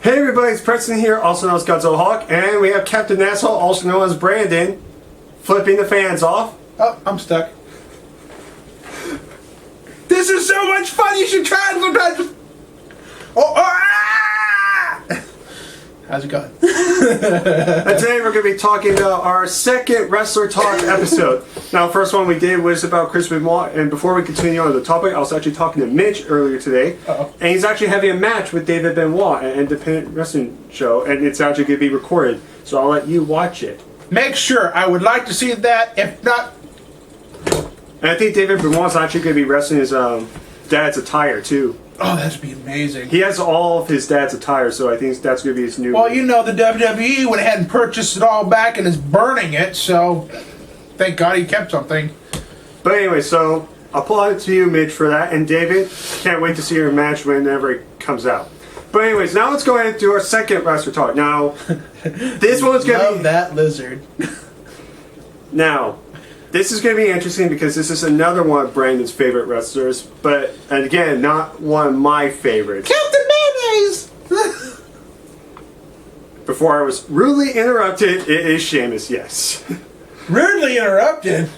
Hey everybody, it's Preston here, also known as Godzilla Hawk, and we have Captain Asshole, also known as Brandon, flipping the fans off. Oh, I'm stuck. This is so much fun, you should try it sometimes. How's it going? And today we're going to be talking about our second Wrestler Talk episode. Now, the first one we did was about Chris Benoit, and before we continue on the topic, I was actually talking to Mitch earlier today, and he's actually having a match with David Benoit, an independent wrestling show, and it's actually going to be recorded, so I'll let you watch it. Make sure, I would like to see that, if not... And I think David Benoit's actually going to be wrestling his dad's attire, too. Oh, that'd be amazing. He has all of his dad's attire, so I think that's going to be his new... Well, you know, the WWE went ahead and purchased it all back and is burning it, so thank God he kept something. But anyway, so I'll pull it to you, Mitch, for that. And David, can't wait to see your match whenever it comes out. But anyways, now let's go ahead and do our second Wrestler Talk. Now, this one's going to be... Love that lizard. Now, this is going to be interesting because this is another one of Brandon's favorite wrestlers. But, and again, not one of my favorites. Captain Mayonnaise! Before I was rudely interrupted, it is Sheamus, yes. Rudely interrupted?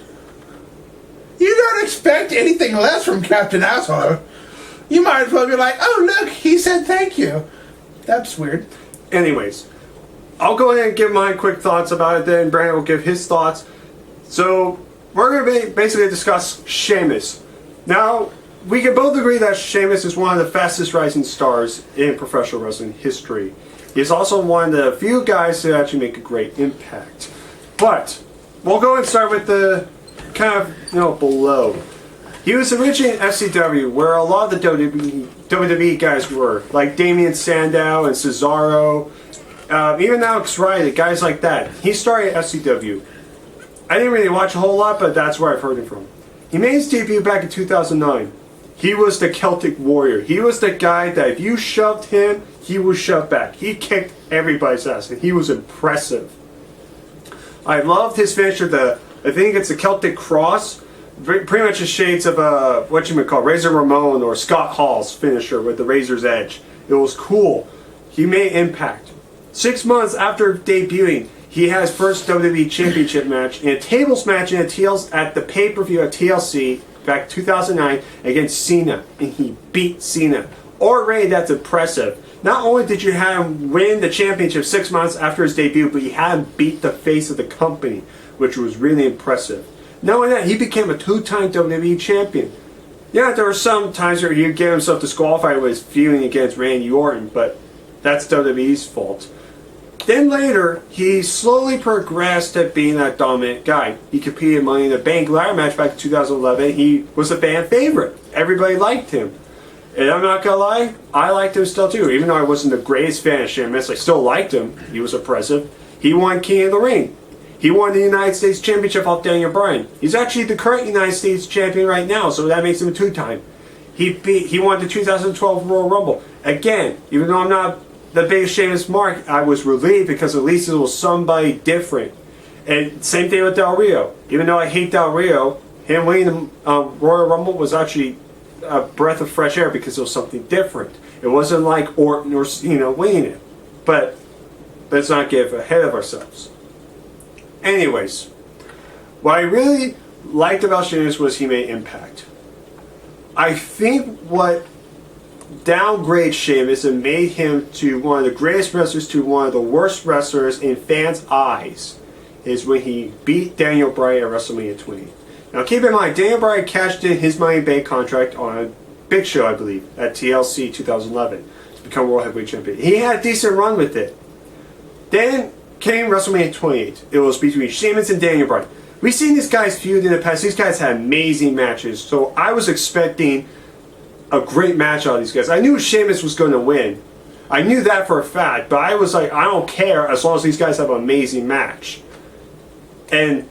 You don't expect anything less from Captain Asshole. You might as well be like, oh look, he said thank you. That's weird. Anyways, I'll go ahead and give my quick thoughts about it, then Brandon will give his thoughts. So, we're going to basically discuss Sheamus. Now, we can both agree that Sheamus is one of the fastest rising stars in professional wrestling history. He's also one of the few guys to actually make a great impact. But, we'll go and start with the kind of, below. He was originally in FCW, where a lot of the WWE guys were, like Damien Sandow and Cesaro, even Alex Riley, guys like that. He started at FCW. I didn't really watch a whole lot, but that's where I've heard him from. He made his debut back in 2009. He was the Celtic Warrior. He was the guy that if you shoved him, he would shove back. He kicked everybody's ass, and he was impressive. I loved his finisher, I think it's the Celtic Cross. Pretty much the shades of Razor Ramon or Scott Hall's finisher with the Razor's Edge. It was cool. He made impact. 6 months after debuting, he has first WWE Championship match in a tables match at the pay-per-view at TLC back in 2009 against Cena, and he beat Cena. Already that's impressive. Not only did you have him win the championship 6 months after his debut, but you had him beat the face of the company, which was really impressive. Not only that, he became a 2-time WWE champion. Yeah, there were some times where he'd get himself disqualified with his feuding against Randy Orton, but that's WWE's fault. Then later, he slowly progressed to being that dominant guy. He competed in Money in the Bank ladder match back in 2011. He was a fan favorite. Everybody liked him. And I'm not gonna lie, I liked him still too. Even though I wasn't the greatest fan of Sheamus, I still liked him. He was impressive. He won King of the Ring. He won the United States Championship off Daniel Bryan. He's actually the current United States champion right now, so that makes him a 2-time. He won the 2012 Royal Rumble. Again, even though I'm not the biggest Sheamus mark, I was relieved because at least it was somebody different. And same thing with Del Rio. Even though I hate Del Rio, him winning the Royal Rumble was actually a breath of fresh air because it was something different. It wasn't like Orton or winning it. But let's not get ahead of ourselves. Anyways, what I really liked about Sheamus was he made impact. I think what downgrades Sheamus and made him to one of the greatest wrestlers to one of the worst wrestlers in fans' eyes is when he beat Daniel Bryan at WrestleMania 20. Now keep in mind, Daniel Bryan cashed in his Money in the Bank contract on a big show, I believe, at TLC 2011 to become World Heavyweight Champion. He had a decent run with it. Then came WrestleMania 28. It was between Sheamus and Daniel Bryan. We've seen these guys feud in the past. These guys had amazing matches. So I was expecting a great match out of these guys. I knew Sheamus was going to win. I knew that for a fact. But I was like, I don't care as long as these guys have an amazing match. And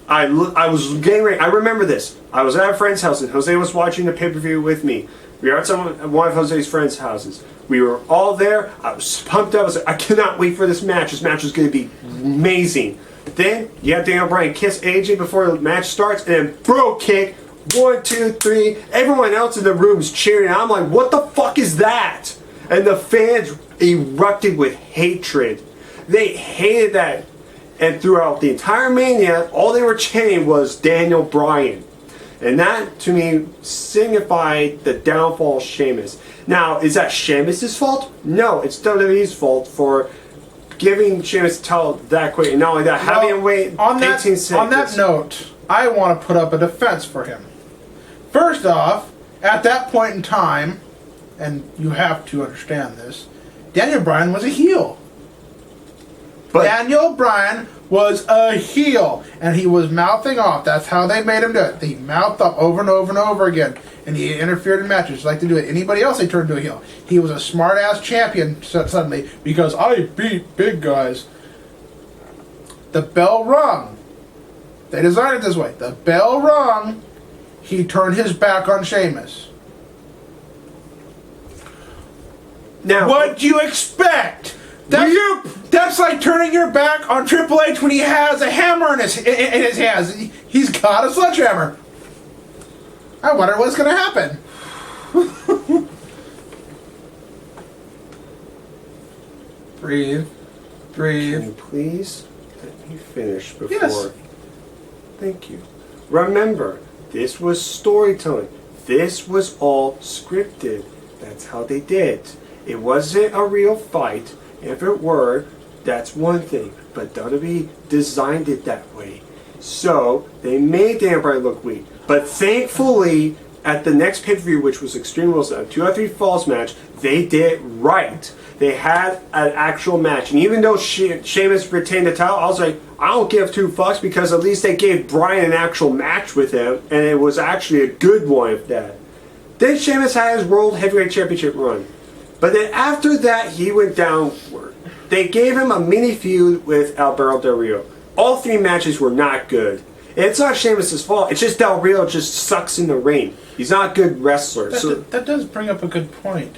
I was getting ready. I remember this. I was at a friend's house and Jose was watching the pay-per-view with me. We were at one of Jose's friends' houses. We were all there. I was pumped up. I was like, I cannot wait for this match. This match is going to be amazing. Then you have Daniel Bryan kiss AJ before the match starts, and then bro kick. 1, 2, 3. Everyone else in the room is cheering. I'm like, what the fuck is that? And the fans erupted with hatred. They hated that. And throughout the entire Mania, all they were chanting was Daniel Bryan. And that, to me, signified the downfall of Sheamus. Now, is that Sheamus' fault? No, it's WWE's fault for giving Sheamus the title that quick. And not only that, having him wait 18 seconds. On that note, I want to put up a defense for him. First off, at that point in time, and you have to understand this, Daniel Bryan was a heel. But Daniel Bryan was a heel, and he was mouthing off. That's how they made him do it. He mouthed up over and over and over again, and he interfered in matches like to do it. Anybody else, they turned into a heel. He was a smart-ass champion suddenly because I beat big guys. The bell rung. They designed it this way. The bell rung. He turned his back on Sheamus. now, What'd you expect? That's like turning your back on Triple H when he has a hammer in his hands. He's got a sledgehammer. I wonder what's going to happen. Breathe. can you please let me finish before? Yes. Thank you. Remember, this was storytelling. This was all scripted. That's how they did. It wasn't a real fight. If it were, that's one thing. But WWE designed it that way. So, they made Daniel Bryan look weak. But thankfully, at the next pay-per-view, which was Extreme Rules, a 2 out of 3 Falls match, they did it right. They had an actual match. And even though Sheamus retained the title, I was like, I don't give 2 fucks because at least they gave Bryan an actual match with him. And it was actually a good one at that. Then Sheamus had his World Heavyweight Championship run. But then after that, he went downward. They gave him a mini feud with Alberto Del Rio. All 3 matches were not good. And it's not Sheamus' fault. It's just Del Rio just sucks in the ring. He's not a good wrestler. That does bring up a good point.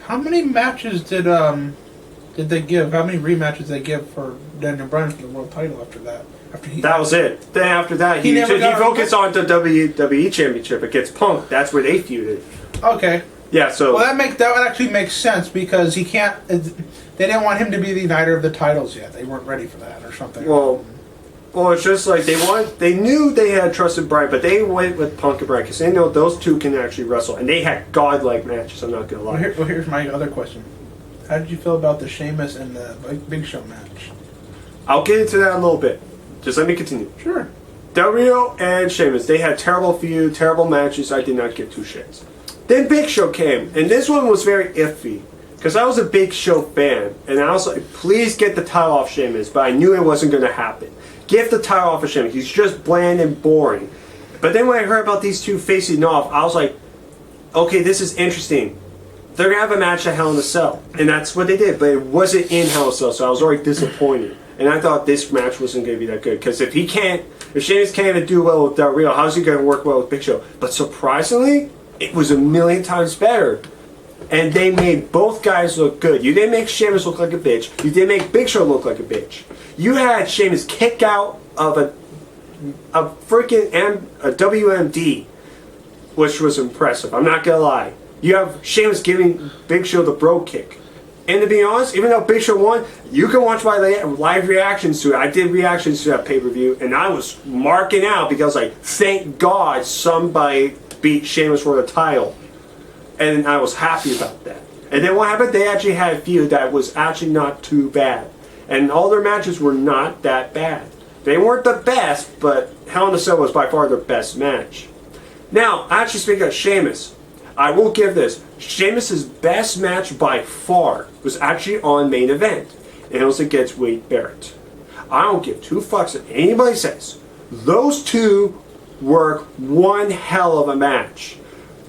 How many matches did they give? How many rematches did they give for Daniel Bryan for the world title after that? That was it. Then after that, he focused on the WWE Championship against Punk. That's where they feuded. Okay. Yeah, so... Well, that would actually make sense because he can't... They didn't want him to be the uniter of the titles yet. They weren't ready for that or something. Well, it's just like they knew they had trusted Bryan, but they went with Punk and Bryan because they know those two can actually wrestle. And they had godlike matches, I'm not going to lie. Well, here's my other question. How did you feel about the Sheamus and the Big Show match? I'll get into that in a little bit. Just let me continue. Sure. Del Rio and Sheamus, they had terrible feud, terrible matches. I did not give 2 shits. Then Big Show came, and this one was very iffy. Because I was a Big Show fan, and I was like, please get the title off Sheamus, but I knew it wasn't going to happen. Get the title off of Sheamus. He's just bland and boring. But then when I heard about these two facing off, I was like, okay, this is interesting. They're going to have a match at Hell in a Cell. And that's what they did, but it wasn't in Hell in a Cell, so I was already disappointed. And I thought this match wasn't going to be that good. Because if Sheamus can't even do well with Del Rio, how's he going to work well with Big Show? But surprisingly, it was a million times better. And they made both guys look good. You didn't make Sheamus look like a bitch. You didn't make Big Show look like a bitch. You had Sheamus kick out of a freaking WMD, which was impressive. I'm not gonna lie. You have Sheamus giving Big Show the bro kick. And to be honest, even though Big Show won, you can watch my live reactions to it. I did reactions to that pay-per-view, and I was marking out because, like, thank God somebody beat Sheamus for the title. And I was happy about that. And then what happened? They actually had a feud that was actually not too bad. And all their matches were not that bad. They weren't the best, but Hell in a Cell was by far their best match. Now, actually speaking of Sheamus, I will give this. Sheamus' best match by far was actually on Main Event. And it was against Wade Barrett. I don't give 2 fucks if anybody says. Those two were one hell of a match.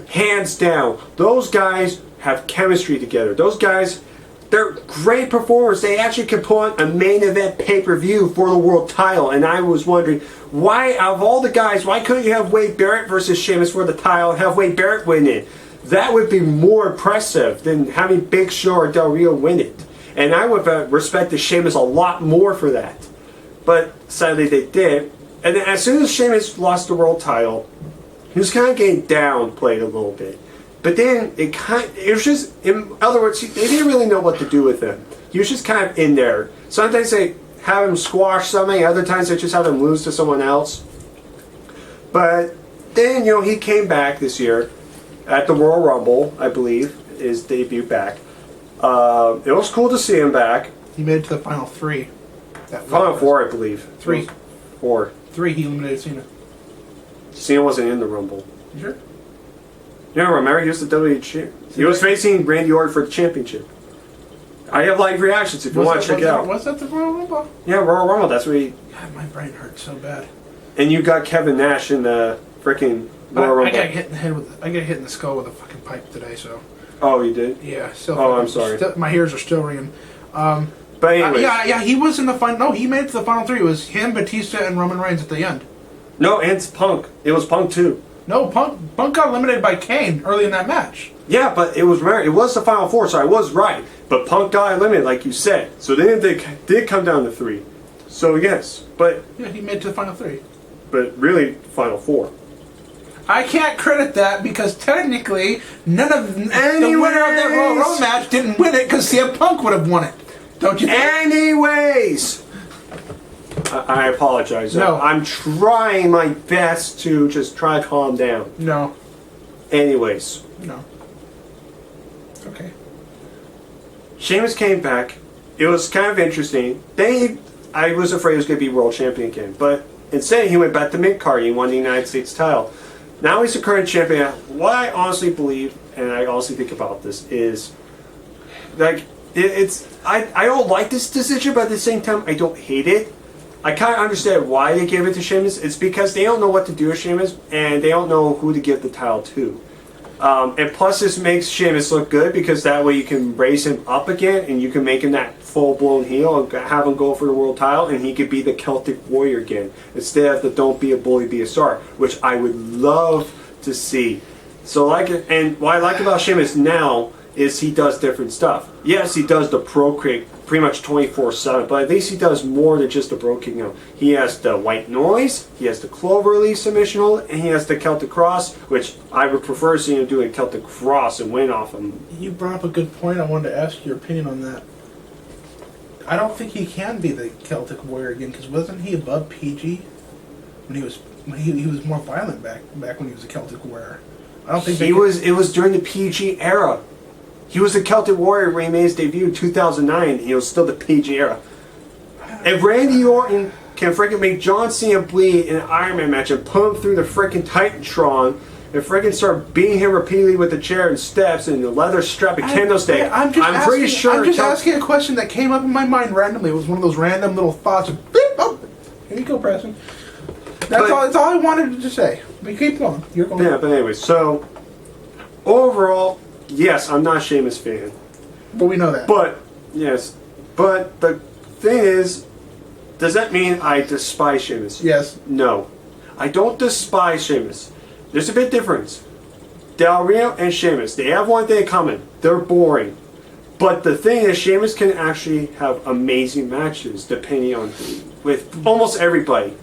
Hands down. Those guys have chemistry together. Those guys, they're great performers. They actually could put on a Main Event pay-per-view for the world title. And I was wondering, why, out of all the guys, why couldn't you have Wade Barrett versus Sheamus for the title and have Wade Barrett win it? That would be more impressive than having Big Show or Del Rio win it. And I would have respected Sheamus a lot more for that. But sadly they did. And then as soon as Sheamus lost the world title, he was kind of getting downplayed a little bit. But then it was just, in other words, they didn't really know what to do with him. He was just kind of in there. Sometimes they have him squash something, other times they just have him lose to someone else. But then, he came back this year at the Royal Rumble, I believe, his debut back. It was cool to see him back. He made it to the final 3. Final 4, I believe. 3. 4. 3, he eliminated Cena. Cena wasn't in the Rumble. You sure? Remember, he was the WWE champ. He was facing Randy Orton for the championship. I have live reactions if you want to check it out. Was that the Royal Rumble? Yeah, Royal Rumble. That's where he. God, my brain hurts so bad. And you got Kevin Nash in the freaking Royal Rumble. I got hit in the head with. I got hit in the skull with a fucking pipe today. So. Oh, you did? Yeah. Still. Oh, I'm sorry. My ears are still ringing. But anyway. Yeah. He was in the final. No, he made it to the final 3. It was him, Batista, and Roman Reigns at the end. No, and it's Punk. It was Punk too. No, Punk got eliminated by Kane early in that match. Yeah, but it was the final 4, so I was right. But Punk got eliminated, like you said. So then they did come down to 3. So yes, but yeah, he made it to the final 3. But really, final 4. I can't credit that because technically none of the winner of that Royal Rumble match didn't win it because CM Punk would have won it. Don't you think? Anyways, I apologize. No. I'm trying my best to just try to calm down. No. Anyways. No. Okay. Sheamus came back. It was kind of interesting. I was afraid he was going to be world champion again. But instead, he went back to mid-card. He won the United States title. Now he's the current champion. What I honestly believe, and I honestly think about this, is like I don't like this decision, but at the same time, I don't hate it. I kind of understand why they gave it to Sheamus. It's because they don't know what to do with Sheamus, and they don't know who to give the title to. And plus, this makes Sheamus look good because that way you can raise him up again, and you can make him that full-blown heel and have him go for the world title, and he could be the Celtic Warrior again instead of the "Don't be a bully, be a star," which I would love to see. So, and what I like about Sheamus now is he does different stuff. Yes, he does the pro kick pretty much 24/7, but at least he does more than just the bro kick now. He has the white noise, he has the clover release submission hold, and he has the Celtic cross, which I would prefer seeing him do a Celtic cross and win off him. You brought up a good point. I wanted to ask your opinion on that. I don't think he can be the Celtic Warrior again because wasn't he above PG when he was more violent back when he was a Celtic Warrior? I don't think It was during the PG era. He was the Celtic Warrior when he made his debut in 2009. He was still the PG era. If Randy Orton can freaking make John Cena bleed in an Iron Man match and put him through the freaking Titantron and freaking start beating him repeatedly with the chair and steps and the leather strap and candlestick, I'm pretty sure. I'm just asking a question that came up in my mind randomly. It was one of those random little thoughts. Of, oh, here you go, Preston. That's all I wanted to say. But keep going. You're going. Yeah, but anyway, so overall, yes, I'm not a Sheamus fan. But we know that. But the thing is, does that mean I despise Sheamus? Yes. No. I don't despise Sheamus. There's a big difference. Del Rio and Sheamus, they have one thing in common. They're boring. But the thing is, Sheamus can actually have amazing matches depending on with almost everybody.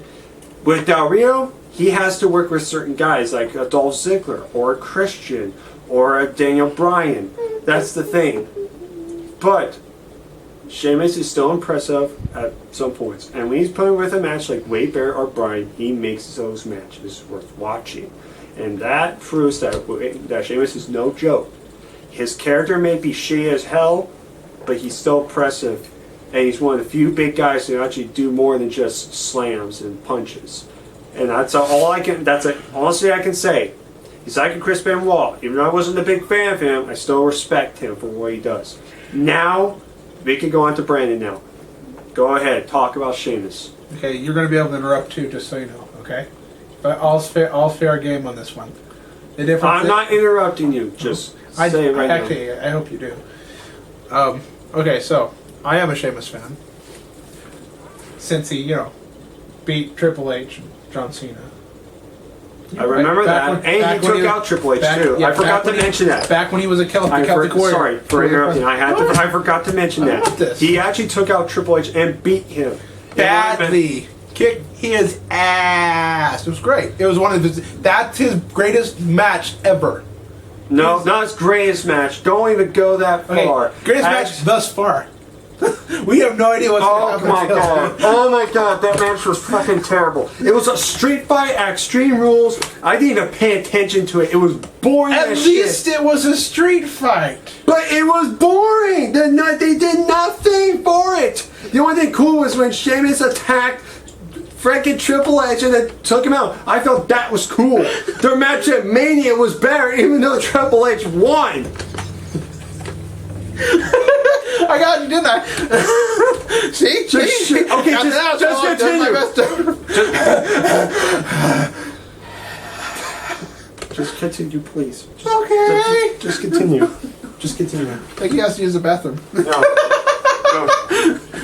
With Del Rio, he has to work with certain guys like a Dolph Ziggler or a Christian or a Daniel Bryan. That's the thing. But Sheamus is still impressive at some points. And when he's put with a match like Wade Barrett or Bryan, he makes those matches worth watching. And that proves that Sheamus is no joke. His character may be shitty as hell, but he's still impressive. And he's one of the few big guys who actually do more than just slams and punches. And that's all I can, honestly I can say. He's like a Chris Benoit. Even though I wasn't a big fan of him, I still respect him for what he does. Now, we can go on to Brandon now. Go ahead, talk about Sheamus. Okay, you're going to be able to interrupt too, just so you know, okay? But all fair game on this one. I'm not interrupting you, just say it right actually, now. I hope you do. Okay, so, I am a Sheamus fan. Since he, beat Triple H and John Cena. I remember that. And he took out Triple H too. I forgot to mention that. Back when he was a Celtic Warrior. Sorry for interrupting. I forgot to mention that. He actually took out Triple H and beat him. Badly. Kicked his ass. It was great. It was that's his greatest match ever. No, not his greatest match. Don't even go that far. Greatest match thus far. We have no idea what's Oh going to happen. my god. Oh my god, that match was fucking terrible. It was a street fight at Extreme Rules. I didn't even pay attention to it. It was boring At as least shit. it was a street fight. But it was boring. They did nothing for it. The only thing cool was when Sheamus attacked freaking Triple H and then took him out. I felt that was cool. Their match at Mania was better even though Triple H won. I got you, didn't I? See? Okay, just continue. Just continue, please. Just continue. Just continue. I think he has to use the bathroom. No.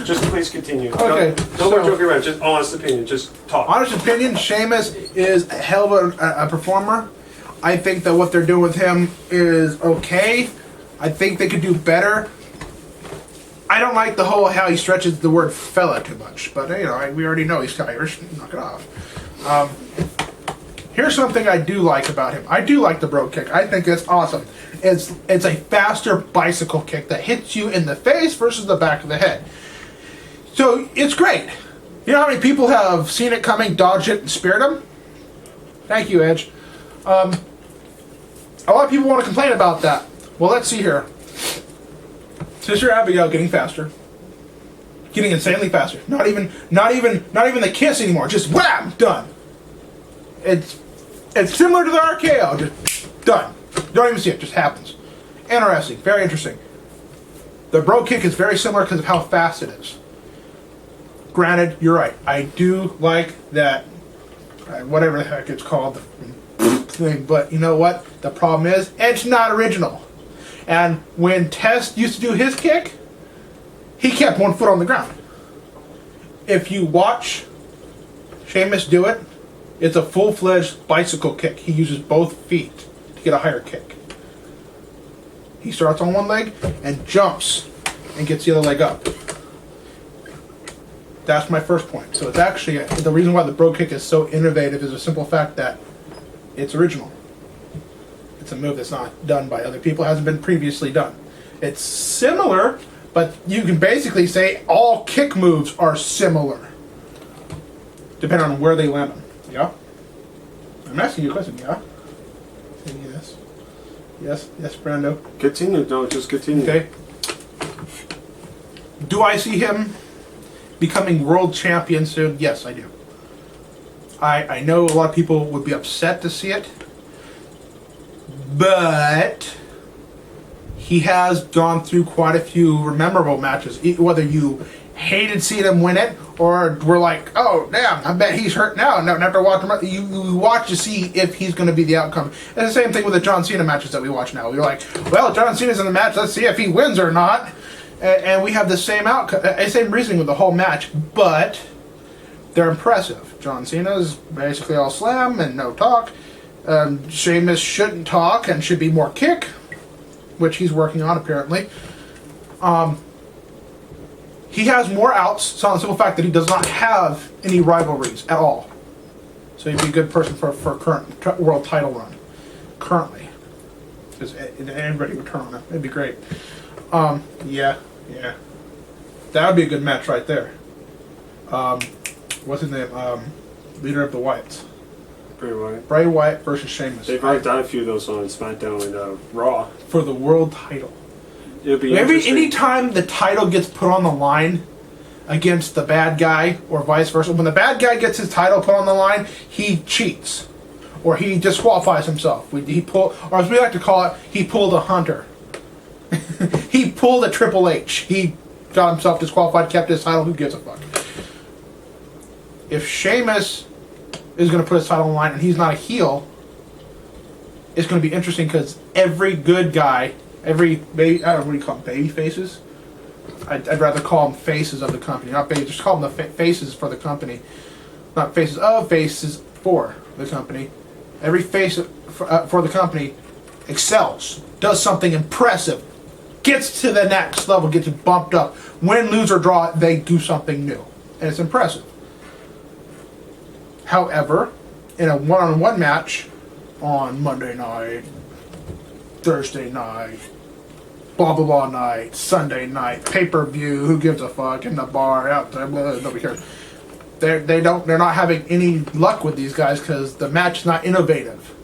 Just please continue. Okay. No more joking around. Just honest opinion. Just talk. Honest opinion, Sheamus is a hell of a performer. I think that what they're doing with him is okay. I think they could do better. I don't like the whole how he stretches the word fella too much, but you know, we already know he's Irish. Knock it off. Here's something I do like about him. I do like the bro kick. I think it's awesome. It's a faster bicycle kick that hits you in the face versus the back of the head. So it's great. You know how many people have seen it coming, dodged it, and speared him? Thank you, Edge. A lot of people want to complain about that. Well, let's see here. Sister Abigail getting faster, getting insanely faster. Not even the kiss anymore. Just wham, done. It's similar to the RKO. Just done. Don't even see it. Just happens. Interesting. Very interesting. The bro kick is very similar because of how fast it is. Granted, you're right. I do like that. Whatever the heck it's called, thing. But you know what? The problem is, it's not original. And when Test used to do his kick, he kept one foot on the ground. If you watch Sheamus do it, it's a full-fledged bicycle kick. He uses both feet to get a higher kick. He starts on one leg and jumps and gets the other leg up. That's my first point. So it's actually, the reason why the bro kick is so innovative is a simple fact that it's original. It's a move that's not done by other people, hasn't been previously done. It's similar, but you can basically say all kick moves are similar, depending on where they land them. Yeah? I'm asking you a question, yeah? Yes. Yes, Brando. Continue, don't just continue. Okay. Do I see him becoming world champion soon? Yes, I do. I know a lot of people would be upset to see it, but he has gone through quite a few memorable matches. Whether you hated seeing him win it, or were like, oh, damn, I bet he's hurt now. No, never watch him. You watch to see if he's going to be the outcome. It's the same thing with the John Cena matches that we watch now. We're like, well, John Cena's in the match. Let's see if he wins or not. And we have the same outcome, same reasoning with the whole match, but they're impressive. John Cena's basically all slam and no talk. Sheamus shouldn't talk and should be more kick, which he's working on apparently. He has more outs, so on the simple fact that he does not have any rivalries at all. So he'd be a good person for a current world title run. Currently. Because anybody would turn on him. It'd be great. Yeah. That would be a good match right there. What's his name? Leader of the Wyatts. Bray Wyatt versus Sheamus. They've already done a few of those on SmackDown and Raw. For the world title. It'll be Maybe any time the title gets put on the line against the bad guy, or vice versa, when the bad guy gets his title put on the line, he cheats. Or he disqualifies himself. He pulled, or as we like to call it, he pulled a Hunter. He pulled a Triple H. He got himself disqualified, kept his title, who gives a fuck? If Sheamus is going to put his title on the line and he's not a heel, it's going to be interesting because every good guy, every baby, I don't know, what do you call them, baby faces? I'd rather call them faces of the company, not baby, just call them the faces for the company. Not faces of, faces for the company. Every face for the company excels, does something impressive, gets to the next level, gets bumped up. Win, lose, or draw, they do something new. And it's impressive. However, in a one-on-one match on Monday night, Thursday night, blah blah blah night, Sunday night, pay-per-view, who gives a fuck, in the bar, out there, blah, nobody cares. They're not having any luck with these guys because the match is not innovative.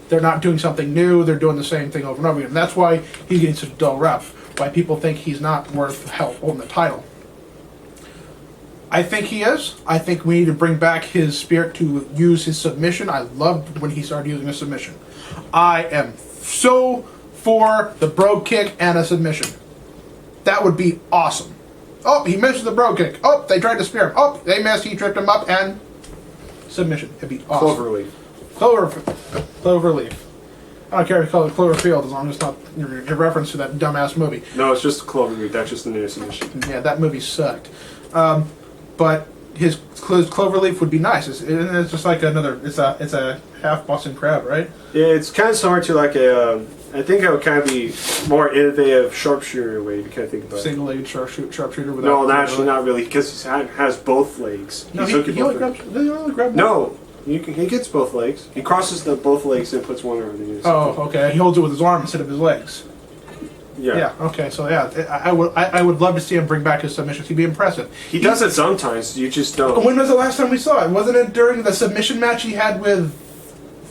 They're not doing something new. They're doing the same thing over and over again. And that's why he's getting such a dull rep. Why people think he's not worth help holding the title. I think he is. I think we need to bring back his spirit to use his submission. I loved when he started using a submission. I am so for the bro kick and a submission. That would be awesome. Oh, he missed the bro kick. Oh, they tried to spear him. Oh, they missed. He tripped him up and submission. It'd be awesome. Cloverleaf. Cloverleaf. I don't care if you call it Cloverfield as long as it's not your reference to that dumbass movie. No, it's just Cloverleaf. That's just the new submission. Yeah, that movie sucked. But his Cloverleaf would be nice. It's just like another. It's a half Boston crab, right? Yeah, it's kind of similar to like a. I think it would kind of be more innovative sharpshooter way if you kind of think about it. Single-legged sharpshooter without. No, actually not really, because he has both legs. No, he only grabs. No, he gets both legs. He crosses both legs and puts one around the other. Oh, okay. He holds it with his arm instead of his legs. Yeah. Yeah. Okay. So yeah, I would love to see him bring back his submissions. He'd be impressive. He does it sometimes. You just don't. When was the last time we saw it? Wasn't it during the submission match he had with?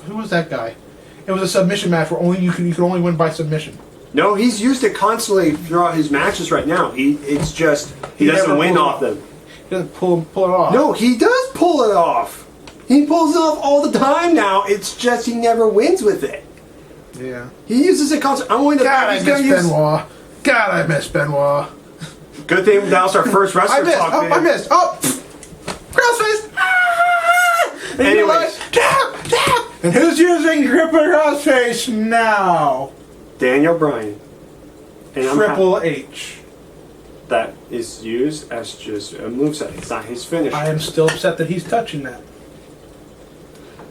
Who was that guy? It was a submission match where you could only win by submission. No, he's used it constantly throughout his matches right now. He doesn't win off them. He doesn't pull it off. No, he does pull it off. He pulls it off all the time now. It's just he never wins with it. Yeah. He uses it constantly. I'm going to. God, I miss Benoit. God, I miss Benoit. Good thing that was our first wrestler talk. I missed. Oh, crossface. Ah! Anyways, tap. And who's using Triple Crossface now? Daniel Bryan. And Triple H. That is used as just a moveset. It's not his finish. I am still upset that he's touching that.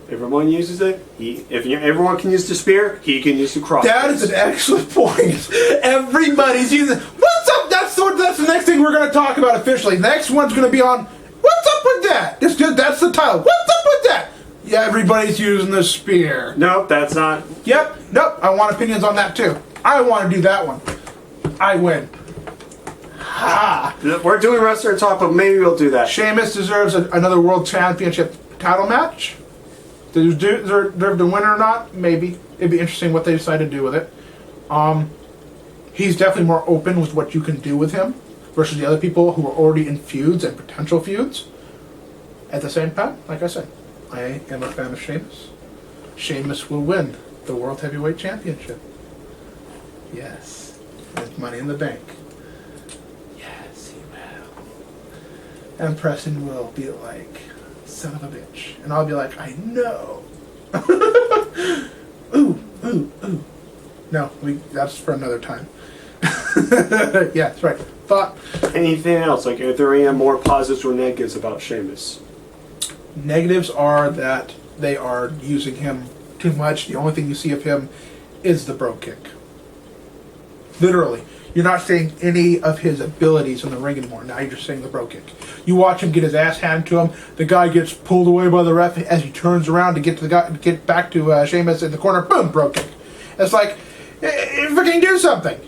Everyone uses it. Everyone can use the spear. He can use the cross. That is an excellent point. Everybody's using. What's up? That's the next thing we're going to talk about officially. The next one's going to be on. What's up with that? That's the title. What's up with that? Yeah, everybody's using the spear. Nope, that's not. Yep. Nope. I want opinions on that too. I want to do that one. I win. Ha! We're doing wrestler talk, but maybe we'll do that. Sheamus deserves another world championship title match. Does he deserve the winner or not? Maybe. It'd be interesting what they decide to do with it. He's definitely more open with what you can do with him versus the other people who are already in feuds and potential feuds. At the same time, like I said, I am a fan of Sheamus. Sheamus will win the World Heavyweight Championship. Yes. With Money in the Bank. Yes, he will. And Preston will be like, son of a bitch. And I'll be like, I know. Ooh. No, that's for another time. Yeah, that's right. Thought. Anything else? Like, are there any more positives or negatives about Sheamus? Negatives are that they are using him too much. The only thing you see of him is the bro kick. Literally. You're not seeing any of his abilities in the ring anymore. Now you're just seeing the bro kick. You watch him get his ass handed to him. The guy gets pulled away by the ref as he turns around to get back to Sheamus in the corner. Boom, bro kick. It's like, freaking do something.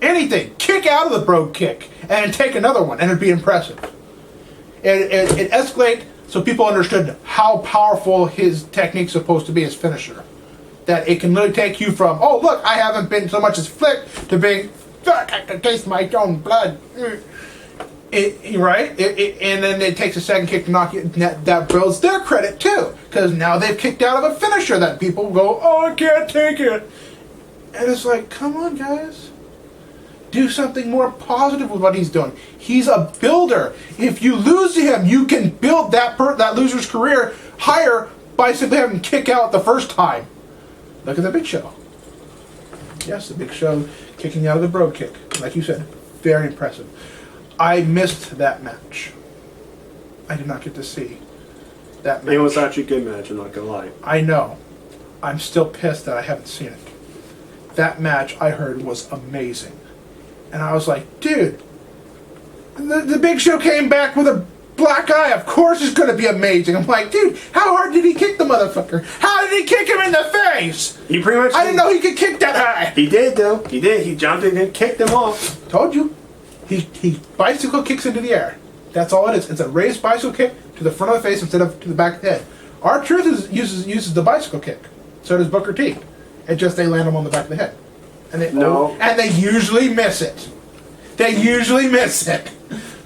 Anything. Kick out of the bro kick and take another one, and it'd be impressive. It escalate so people understood how powerful his technique's supposed to be, his finisher. That it can literally take you from, oh look, I haven't been so much as flicked, to being, fuck, I can taste my own blood. Right? And then it takes a second kick to knock you. That builds their credit too, because now they've kicked out of a finisher that people go, oh, I can't take it. And it's like, come on, guys. Do something more positive with what he's doing. He's a builder. If you lose to him, you can build that loser's career higher by simply having him kick out the first time. Look at the Big Show. Yes, the Big Show kicking out of the bro kick. Like you said, very impressive. I missed that match. I did not get to see that match. It was actually a good match, I'm not going to lie. I know. I'm still pissed that I haven't seen it. That match, I heard, was amazing. And I was like, dude, the Big Show came back with a black eye, of course it's going to be amazing. I'm like, dude, how hard did he kick the motherfucker? How did he kick him in the face? He pretty much. I didn't know he could kick that high. He did though. He did. He jumped in and kicked him off. Told you. He bicycle kicks into the air. That's all it is. It's a raised bicycle kick to the front of the face instead of to the back of the head. R-Truth uses the bicycle kick. So does Booker T. It just they land him on the back of the head. And they usually miss it. They usually miss it.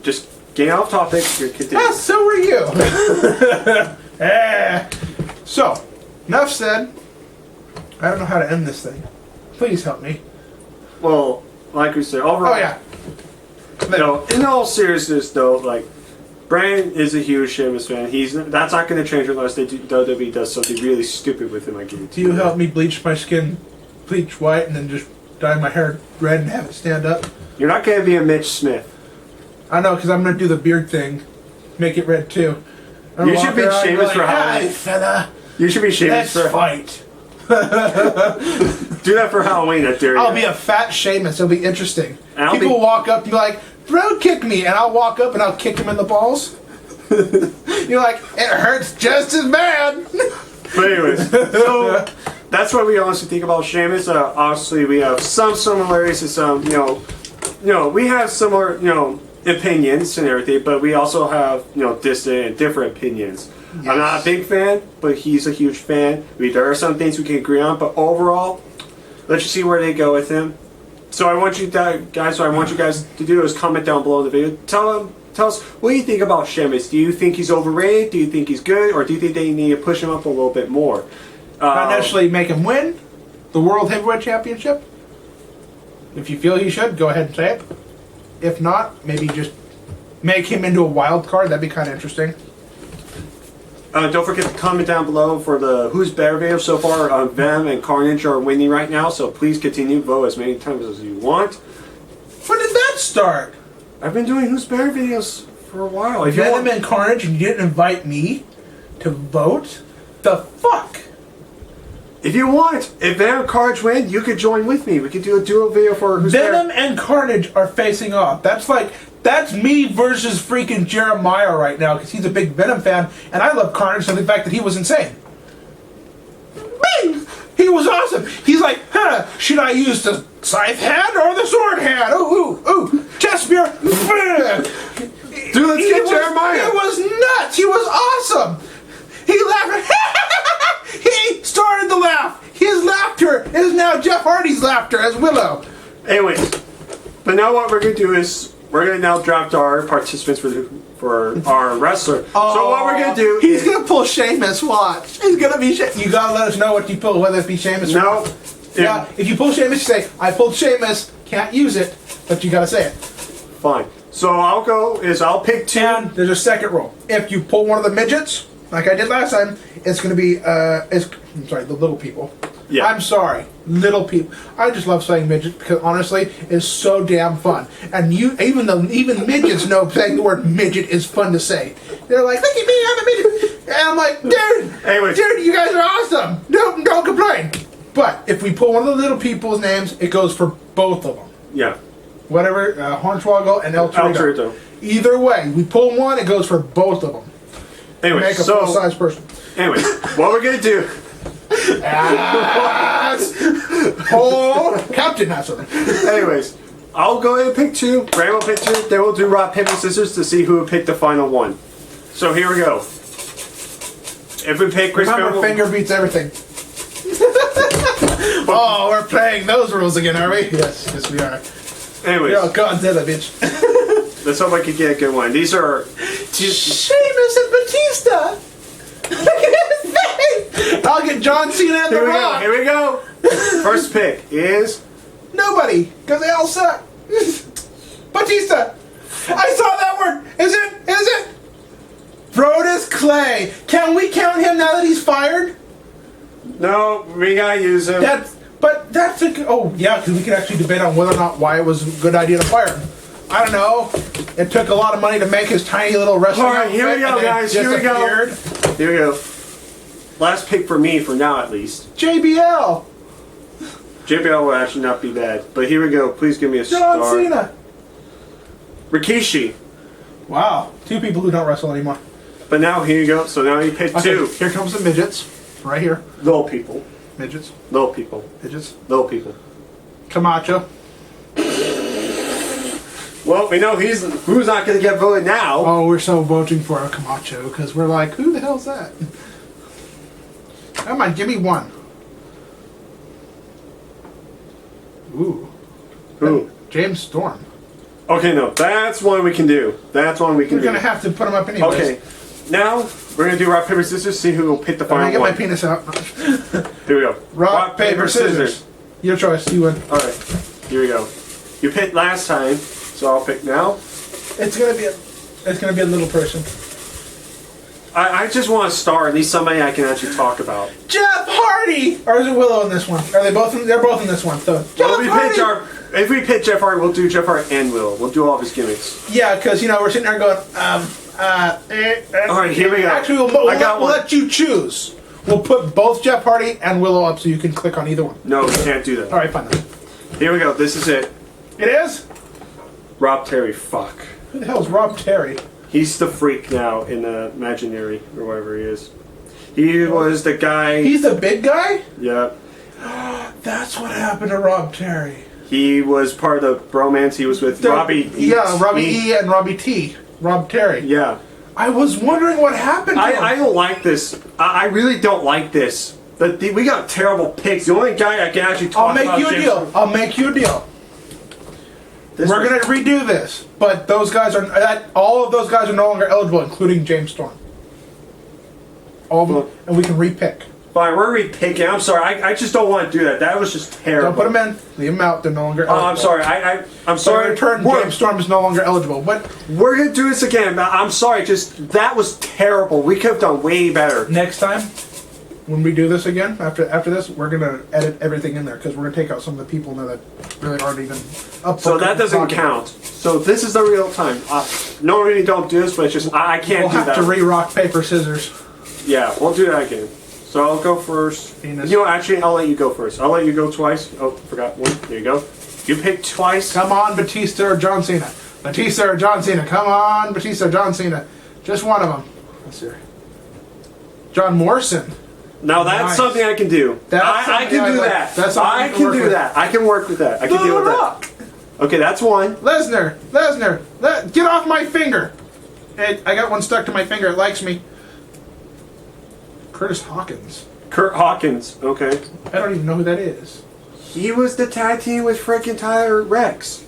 Just getting off topic. So are you. So, enough said. I don't know how to end this thing. Please help me. Well, like we said, overall. Oh yeah. In all seriousness, though, like Brian is a huge Sheamus fan. That's not going to change unless WWE does something really stupid with him. Do you help me bleach my skin, bleach white, and then just dye my hair red and have it stand up? You're not going to be a Mitch Smith. I know, because I'm going to do the beard thing, make it red too. You should be Sheamus for Hey, Halloween. fella. You should be Sheamus for fight. Do that for Halloween, I dare you. I'll be a fat Sheamus. It'll be interesting. And People will walk up and be like, "Bro, kick me," and I'll walk up and I'll kick him in the balls. You're like, it hurts just as bad. But anyways, so that's what we honestly think about Sheamus. Obviously, we have some similarities and some, we have similar, opinions and everything, but we also have, distant and different opinions. Yes. I'm not a big fan, but he's a huge fan. There are some things we can agree on, but overall, let's just see where they go with him. So I want you guys to do is comment down below in the video. Tell us what do you think about Sheamus. Do you think he's overrated? Do you think he's good? Or do you think they need to push him up a little bit more? Not necessarily make him win the World Heavyweight Championship. If you feel he should, go ahead and say it. If not, maybe just make him into a wild card. That'd be kind of interesting. Don't forget to comment down below for the Who's Better video so far. Venom and Carnage are winning right now, so please continue to vote as many times as you want. When did that start? I've been doing Who's Better videos for a while. If Venom and Carnage, and you didn't invite me to vote? The fuck? If you want, if Venom and Carnage win, you could join with me. We could do a duo video for Who's Venom Better. and Carnage are facing off. That's me versus freaking Jeremiah right now, because he's a big Venom fan, and I love Carnage for the fact that he was insane. He was awesome. He's like, should I use the scythe hand or the sword hand? Ooh, chest spear. Dude, let's get Jeremiah. It was nuts. He was awesome. He laughed. He started the laugh. His laughter is now Jeff Hardy's laughter as Willow. Anyways, but now what we're going to do is we're going to now draft our participants for our wrestler. So what we're going to do He's going to pull Sheamus, watch. He's going to be Sheamus. You got to let us know what you pull, whether it be Sheamus or not. Yeah, if you pull Sheamus, you say, I pulled Sheamus, can't use it, but you got to say it. Fine. So I'll pick two. And there's a second rule. If you pull one of the midgets, like I did last time, it's going to be, the little people. Yeah. I'm sorry, little people. I just love saying midget because honestly, it's so damn fun. And even midgets know saying the word midget is fun to say. They're like, look at me, I'm a midget. And I'm like, dude, you guys are awesome. Don't complain. But if we pull one of the little people's names, it goes for both of them. Yeah. Whatever, Hornswoggle and El Torito. Either way, we pull one, it goes for both of them. Anyway, make a full-size person. Anyway, what we're gonna do? Captain has something. Anyways, I'll go ahead and pick two. Brandon will pick two. Then we'll do rock paper scissors to see who will pick the final one. So here we go. If we pick Chris, remember, finger beats everything. Oh, we're playing those rules again, are we? Yes, we are. Anyways, yo, Godzilla, bitch. Let's hope I can get a good one. These are Sheamus and Batista. Look at his face. I'll get John Cena and The Rock. Here we go. First pick is nobody, because they all suck. Batista. I saw that word. Is it? Brodus Clay. Can we count him now that he's fired? No, we gotta use him. That's a good... Oh, yeah, because we can actually debate on whether or not why it was a good idea to fire him. I don't know. It took a lot of money to make his tiny little wrestling outfit. Alright, here we go, guys. Here we go. Last pick for me, for now at least. JBL. JBL will actually not be bad. But here we go. Please give me a star. John Cena. Rikishi. Wow, 2 people who don't wrestle anymore. But now here you go. So now you pick Okay, 2 here comes the midgets. Right here. little people. Midgets. Little people. Midgets. Little people. Camacho. Well, we know who's not going to get voted now. Oh, we're so voting for a Camacho because we're like, who the hell's that? Come on, give me 1. Ooh. Who? James Storm. Okay, no, that's one we can do. That's one we can We're do. gonna have to put him up anyways. Okay, now we're gonna do rock paper scissors. See who will pick the I'm gonna final get one. my penis out. Here we go. Rock, paper, scissors. Your choice. You win. All right, here we go. You picked last time, so I'll pick now. It's gonna be a little person. I just want to star, at least somebody I can actually talk about. Jeff Hardy. Or is it Willow in this one? Are they both? They're both in this one. So Well, if we pick Jeff Hardy, we'll do Jeff Hardy and Will. We'll do all of his gimmicks. Yeah, because we're sitting there going. All right, here we go. Actually, we'll let you choose. We'll put both Jeff Hardy and Willow up so you can click on either one. No, we can't do that. All right, fine then. Here we go. This is it. It is? Rob Terry. Fuck. Who the hell is Rob Terry? He's the freak now in the Imaginary or wherever he is. He was the guy. He's the big guy? Yeah. That's what happened to Rob Terry. He was part of the bromance. He was with Robbie. Yeah, Robbie E and Robbie T. Rob Terry. Yeah. I was wondering what happened to him. I don't like this. I really don't like this. We got terrible picks. The only guy I can actually talk about. I'll make you a deal. I'll make you a deal. We're going to redo this, but those guys are all of those guys are no longer eligible, including James Storm. All of them, and we can repick. Fine, we're repicking. I'm sorry. I just don't want to do that. That was just terrible. Don't put them in. Leave them out. They're no longer eligible. Oh, I'm sorry. I'm sorry. In return, James Storm is no longer eligible. But we're going to do this again. I'm sorry. Just that was terrible. We could have done way better. next time, when we do this again, after this, we're going to edit everything in there because we're going to take out some of the people in there that really aren't even up. So that doesn't count. So this is the real time. Normally don't do this, but it's just I can't We'll do have that. to re-rock, paper, scissors. Yeah, we'll do that again. So I'll go first. Penis. You know, actually, I'll let you go first. I'll let you go twice. Oh, forgot one. There you go. You picked twice. Come on, Batista or John Cena. Batista or John Cena. Come on, Batista or John Cena. Just one of them. Let's see. John Morrison. Now that's Nice. something I can do. I can do that. That's something I you can work do with. that. I can work with that. I can The deal with Rock. that. Okay, that's one. Lesnar. Get off my finger. Hey, I got one stuck to my finger. It likes me. Curtis Hawkins. Kurt Hawkins. Okay. I don't even know who that is. He was the tag team with freaking Tyler Rex.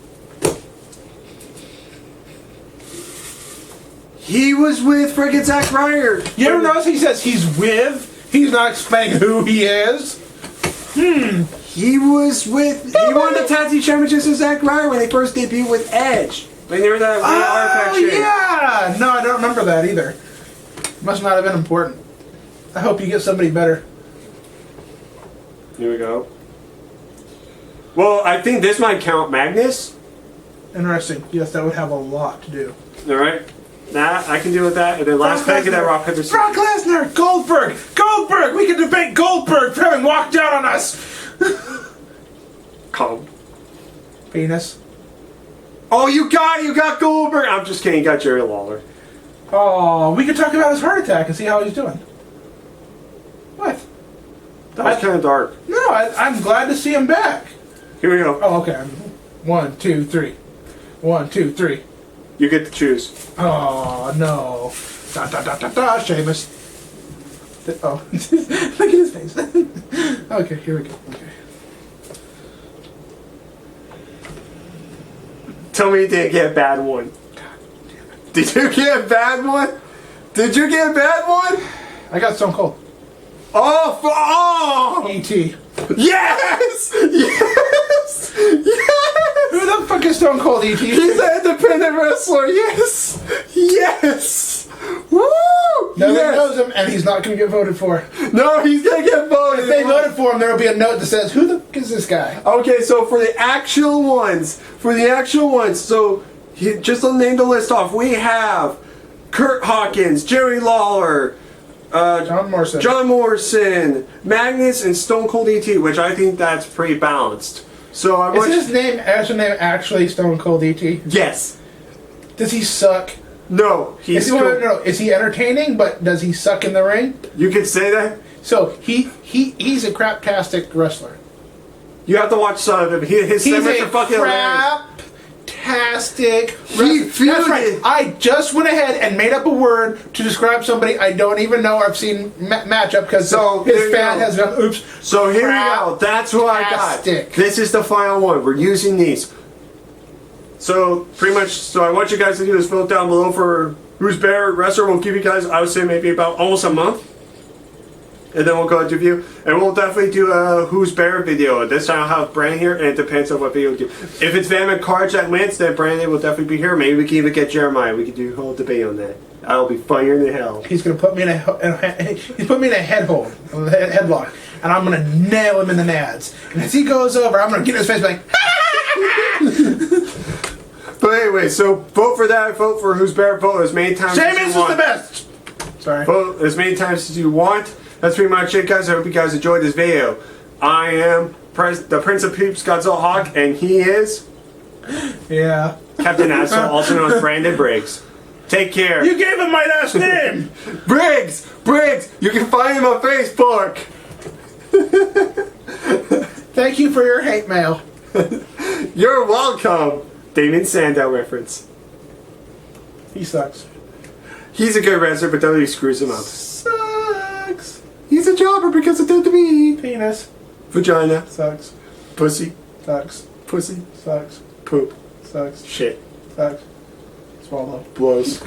He was with freaking Zack Ryder. You ever notice he says he's with? He's not explaining who he is. He was with. He won the tag team championships with Zack Ryder when they first debuted with Edge. When they were that artifact Oh, shit. yeah! No, I don't remember that either. Must not have been important. I hope you get somebody better. Here we go. Well, I think this might count Magnus. Interesting. Yes, that would have a lot to do. All right. Nah, I can deal with that. And then last pick of that rock paper scissors. Brock Lesnar! Goldberg! We can debate Goldberg for having walked out on us! Calm. Penis. Oh, you got Goldberg. I'm just kidding. You got Jerry Lawler. Oh, we could talk about his heart attack and see how he's doing. What? That was kind of dark. No, I'm glad to see him back. Here we go. Oh, okay. 1, 2, 3. 1, 2, 3. You get to choose. Oh, no. Sheamus. Oh. Look at his face. Okay, here we go. Okay. Tell me you didn't get a bad one. Did you get a bad one? Did you get a bad one? I got Stone Cold. Oh! E.T. Yes! Yes! Yes! Who the fuck is Stone Cold E.T.? He's an independent wrestler. Yes! Yes! Woo! Nobody Yes! knows him, and he's not going to get voted for. No, he's gonna get voted. If they voted for him, there will be a note that says, "Who the fuck is this guy?" Okay, so for the actual ones, so just to name the list off, we have Kurt Hawkins, Jerry Lawler, John Morrison, Magnus, and Stone Cold E.T., which I think that's pretty balanced. So I want Is his name actually Stone Cold E.T.? Yes. Does he suck? No, he's cool. No, is he entertaining? But does he suck in the ring? You could say that. So he's a craptastic wrestler. You have to watch some of him. His segments are fucking hilarious. Fantastic. That's right. I just went ahead and made up a word to describe somebody I don't even know I've seen match up because his fan has done. Oops. So here we go. That's who I got. This is the final one. We're using these. So pretty much. So I want you guys to do is vote down below for who's better wrestler. We'll give you guys, I would say, maybe about almost a month. And then we'll go into review. And we'll definitely do a Who's Better video. This time I'll have Brandon here, and it depends on what video we do. If it's Van McCarge that wins, then Brandon will definitely be here. Maybe we can even get Jeremiah. We can do a whole debate on that. That'll be funnier than hell. He's going to put me in a headlock. And I'm going to nail him in the nads. And as he goes over, I'm going to get in his face like, But anyway, so vote for that. Vote for Who's Better. Vote as many times as you want. Sheamus is the best! Sorry. Vote as many times as you want. That's pretty much it, guys. I hope you guys enjoyed this video. I am the Prince of Peeps, Godzilla Hawk, and he is... Yeah. Captain Asshole, also known as Brandon Briggs. Take care. You gave him my last name! Briggs! Briggs! You can find him on Facebook! Thank you for your hate mail. You're welcome! Damon Sandow reference. He sucks. He's a good wrestler, but WWE screws him up. Sucks. He's a jobber because of WWE. Penis. Vagina. Sucks. Pussy. Sucks. Pussy. Sucks. Poop. Sucks. Shit. Sucks. Swallow. Blows.